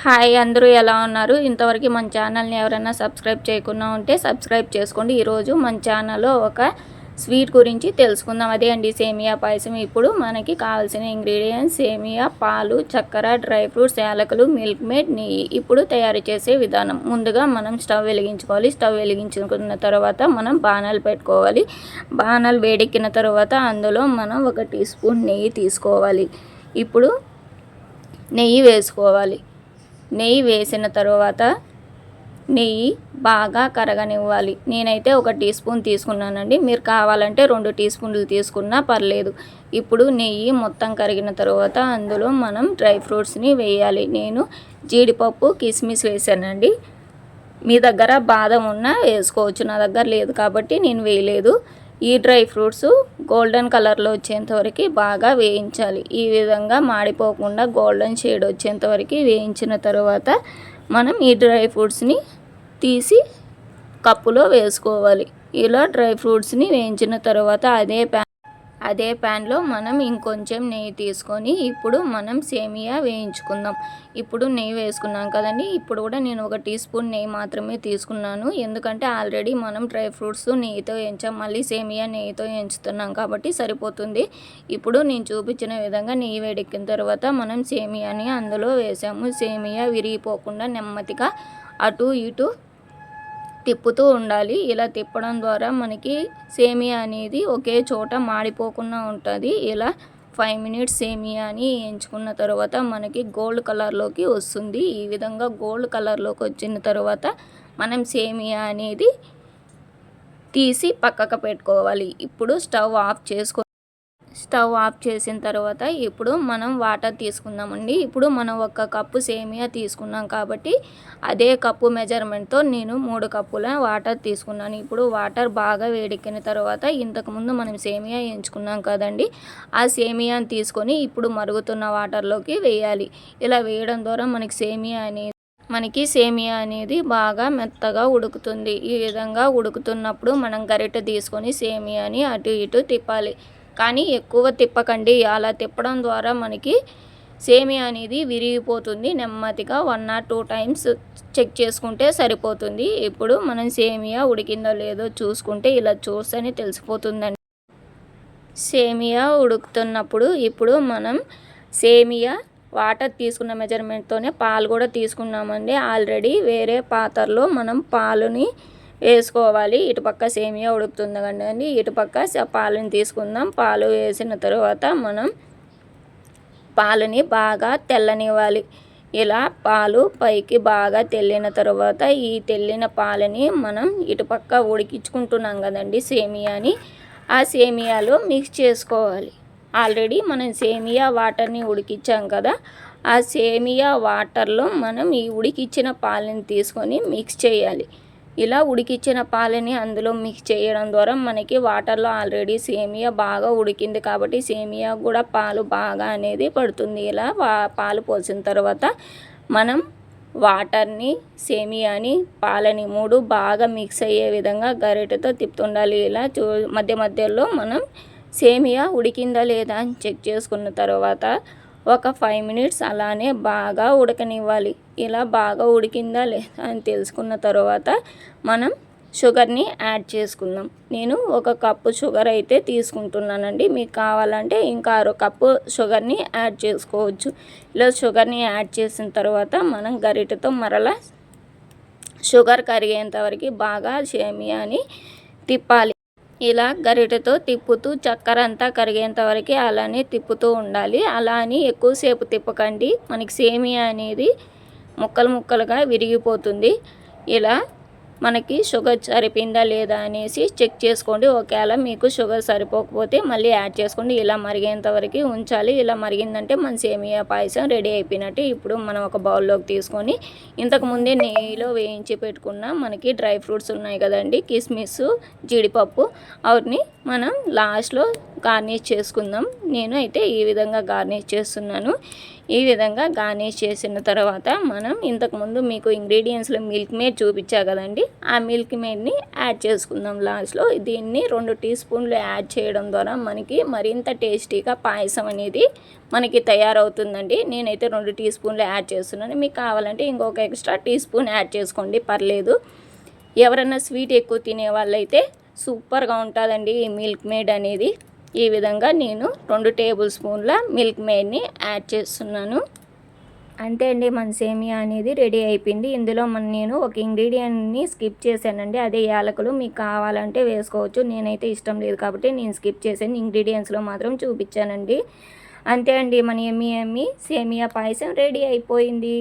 Hi అందరూ ఎలా ఉన్నారు? ఇంతవరకు మన ఛానల్ని ఎవరైనా సబ్స్క్రైబ్ చేయకుండా ఉంటే సబ్స్క్రైబ్ చేసుకోండి. ఈరోజు మన ఛానల్లో ఒక స్వీట్ గురించి తెలుసుకుందాం. అదే అండి సేమియా పాయసం. ఇప్పుడు మనకి కావాల్సిన ఇంగ్రీడియంట్స్ సేమియా, పాలు, చక్కెర, డ్రై ఫ్రూట్స్, యాలకులు, మిల్క్ మేడ్, నెయ్యి. ఇప్పుడు తయారు చేసే విధానం. ముందుగా మనం స్టవ్ వెలిగించుకోవాలి. స్టవ్ వెలిగించుకున్న తర్వాత మనం బాణాలు పెట్టుకోవాలి. బాణాలు వేడెక్కిన తర్వాత అందులో మనం 1 టీ స్పూన్ నెయ్యి తీసుకోవాలి. ఇప్పుడు నెయ్యి వేసుకోవాలి. నెయ్యి వేసిన తర్వాత నెయ్యి బాగా కరగనివ్వాలి. నేనైతే 1 టీ స్పూన్ తీసుకున్నానండి. మీరు కావాలంటే 2 టీ స్పూన్లు తీసుకున్నా పర్లేదు. ఇప్పుడు నెయ్యి మొత్తం కరిగిన తర్వాత అందులో మనం డ్రై ఫ్రూట్స్ని వేయాలి. నేను జీడిపప్పు, కిస్మిస్ వేసానండి. మీ దగ్గర బాదం ఉన్నా వేసుకోవచ్చు. నా దగ్గర లేదు కాబట్టి నేను వేయలేదు. ఈ డ్రై ఫ్రూట్స్ గోల్డెన్ కలర్లో వచ్చేంతవరకు బాగా వేయించాలి. ఈ విధంగా మాడిపోకుండా గోల్డెన్ షేడ్ వచ్చేంతవరకు వేయించిన తర్వాత మనం ఈ డ్రై ఫ్రూట్స్ని తీసి కప్పులో వేసుకోవాలి. ఇలా డ్రై ఫ్రూట్స్ని వేయించిన తర్వాత అదే ప్యాన్లో మనం ఇంకొంచెం నెయ్యి తీసుకొని ఇప్పుడు మనం సేమియా వేయించుకుందాం. ఇప్పుడు నెయ్యి వేసుకున్నాం కదండి. ఇప్పుడు కూడా నేను 1 టీ స్పూన్ నెయ్యి మాత్రమే తీసుకున్నాను. ఎందుకంటే ఆల్రెడీ మనం డ్రై ఫ్రూట్స్ నెయ్యితో వేయించాం, మళ్ళీ సేమియా నెయ్యితో వేయించుతున్నాం కాబట్టి సరిపోతుంది. ఇప్పుడు నేను చూపించిన విధంగా నెయ్యి వేడెక్కిన తర్వాత మనం సేమియాని అందులో వేసాము. సేమియా విరిగిపోకుండా నెమ్మదిగా అటు ఇటు తిప్పుతూ ఉండాలి. ఇలా తిప్పడం ద్వారా మనకి సేమియా అనేది ఒకే చోట మాడిపోకుండా ఉంటుంది. ఇలా 5 మినిట్స్ సేమియాని వేయించుకున్న తర్వాత మనకి గోల్డ్ కలర్లోకి వస్తుంది. ఈ విధంగా గోల్డ్ కలర్లోకి వచ్చిన తర్వాత మనం సేమియా అనేది తీసి పక్కకు పెట్టుకోవాలి. ఇప్పుడు స్టవ్ ఆఫ్ చేసిన తర్వాత ఇప్పుడు మనం వాటర్ తీసుకుందామండి. ఇప్పుడు మనం 1 కప్పు సేమియా తీసుకున్నాం కాబట్టి అదే కప్పు మెజర్మెంట్తో నేను 3 కప్పుల వాటర్ తీసుకున్నాను. ఇప్పుడు వాటర్ బాగా వేడెక్కిన తర్వాత ఇంతకుముందు మనం సేమియా వేయించుకున్నాం కదండి, ఆ సేమియాని తీసుకొని ఇప్పుడు మరుగుతున్న వాటర్లోకి వేయాలి. ఇలా వేయడం ద్వారా మనకి సేమియా అనేది బాగా మెత్తగా ఉడుకుతుంది. ఈ విధంగా ఉడుకుతున్నప్పుడు మనం గరిటె తీసుకొని సేమియాని అటు ఇటు తిప్పాలి. కానీ ఎక్కువ తిప్పకండి. అలా తిప్పడం ద్వారా మనకి సేమియా అనేది విరిగిపోతుంది. నెమ్మదిగా 1 or 2 టైమ్స్ చెక్ చేసుకుంటే సరిపోతుంది. ఇప్పుడు మనం సేమియా ఉడికిందో లేదో చూసుకుంటే ఇలా చూస్తేనే తెలిసిపోతుందండి. సేమియా ఉడుకుతున్నప్పుడు ఇప్పుడు మనం సేమియా వాటర్ తీసుకున్న మెజర్మెంట్తోనే పాలు కూడా తీసుకున్నామండి. ఆల్రెడీ వేరే పాత్రలో మనం పాలుని వేసుకోవాలి. ఇటుపక్క సేమియా ఉడుకుతుంది కదండి, ఇటుపక్క పాలను తీసుకుందాం. పాలు వేసిన తర్వాత మనం పాలని బాగా తెల్లనివ్వాలి. ఇలా పాలు పైకి బాగా తెల్లిన తర్వాత ఈ తెల్లిన పాలని మనం ఇటుపక్క ఉడికించుకుంటున్నాం కదండి సేమియాని, ఆ సేమియాలో మిక్స్ చేసుకోవాలి. ఆల్రెడీ మనం సేమియా వాటర్ని ఉడికించాం కదా, ఆ సేమియా వాటర్లో మనం ఈ ఉడికించిన పాలని తీసుకొని మిక్స్ చేయాలి. ఇలా ఉడికించిన పాలని అందులో మిక్స్ చేయడం ద్వారా మనకి వాటర్లో ఆల్రెడీ సేమియా బాగా ఉడికింది కాబట్టి సేమియా కూడా పాలు బాగా అనేది పడుతుంది. ఇలా పాలు పోసిన తర్వాత మనం వాటర్ని, సేమియాని, పాలని 3 బాగా మిక్స్ అయ్యే విధంగా గరిటెతో తిప్పుతుండాలి. ఇలా మధ్య మధ్యలో మనం సేమియా ఉడికిందా లేదా అని చెక్ చేసుకున్న తర్వాత ఒక 5 మినిట్స్ అలానే బాగా ఉడకనివ్వాలి. ఇలా బాగా ఉడికిందా లేదా అని తెలుసుకున్న తర్వాత మనం షుగర్ని యాడ్ చేసుకుందాం. నేను 1 కప్పు షుగర్ అయితే తీసుకుంటున్నానండి. మీకు కావాలంటే ఇంకా 1/2 కప్పు షుగర్ని యాడ్ చేసుకోవచ్చు. ఇలా షుగర్ని యాడ్ చేసిన తర్వాత మనం గరిటెతో మరలా షుగర్ కరిగేంత వరకు బాగా సేమియాని తిప్పాలి. ఇలా గరిటెతో తిప్పుతూ చక్కెర అంతా కరిగేంత వరకు అలానే తిప్పుతూ ఉండాలి. అలా అని ఎక్కువసేపు తిప్పకండి, మనకి సేమియా అనేది ముక్కలు ముక్కలుగా విరిగిపోతుంది. ఇలా మనకి షుగర్ సరిపోయిందా లేదా అనేసి చెక్ చేసుకోండి. ఒకవేళ మీకు షుగర్ సరిపోకపోతే మళ్ళీ యాడ్ చేసుకోండి. ఇలా మరిగేంత వరకు ఉంచాలి. ఇలా మరిగిందంటే మన సేమియా పాయసం రెడీ అయిపోయినట్టు. ఇప్పుడు మనం ఒక బౌల్లోకి తీసుకొని ఇంతకుముందే నెయ్యిలో వేయించి పెట్టుకున్న మనకి డ్రై ఫ్రూట్స్ ఉన్నాయి కదండి, కిస్మిస్, జీడిపప్పు, వాటిని మనం లాస్ట్లో గార్నిష్ చేసుకుందాం. నేను అయితే ఈ విధంగా గార్నిష్ చేస్తున్నాను. ఈ విధంగా గార్నిష్ చేసిన తర్వాత మనం ఇంతకుముందు మీకు ఇంగ్రీడియంట్స్లో మిల్క్ మేడ్ చూపించా కదండి, ఆ మిల్క్ మేడ్ని యాడ్ చేసుకుందాం లాస్ట్లో. దీన్ని 2 టీ స్పూన్లు యాడ్ చేయడం ద్వారా మనకి మరింత టేస్టీగా పాయసం అనేది మనకి తయారవుతుందండి. నేనైతే 2 టీ స్పూన్లు యాడ్ చేస్తున్నాను. మీకు కావాలంటే ఇంకొక ఎక్స్ట్రా టీ స్పూన్ యాడ్ చేసుకోండి, పర్లేదు. ఎవరన్నా స్వీట్ ఎక్కువ తినే వాళ్ళైతే సూపర్గా ఉంటుందండి ఈ మిల్క్ మేడ్ అనేది. ఈ విధంగా నేను 2 టేబుల్ స్పూన్ల మిల్క్ మేడ్ని యాడ్ చేస్తున్నాను. అంతే అండి, మన సేమియా అనేది రెడీ అయిపోయింది. ఇందులో నేను ఒక ఇంగ్రీడియంట్ని స్కిప్ చేశానండి, అదే యాలకులు. మీకు కావాలంటే వేసుకోవచ్చు, నేనైతే ఇష్టం లేదు కాబట్టి నేను స్కిప్ చేశాను. ఇంగ్రీడియంట్స్లో మాత్రం చూపించానండి. అంతే అండి, మన ఎమ్మి సేమియా పాయసం రెడీ అయిపోయింది.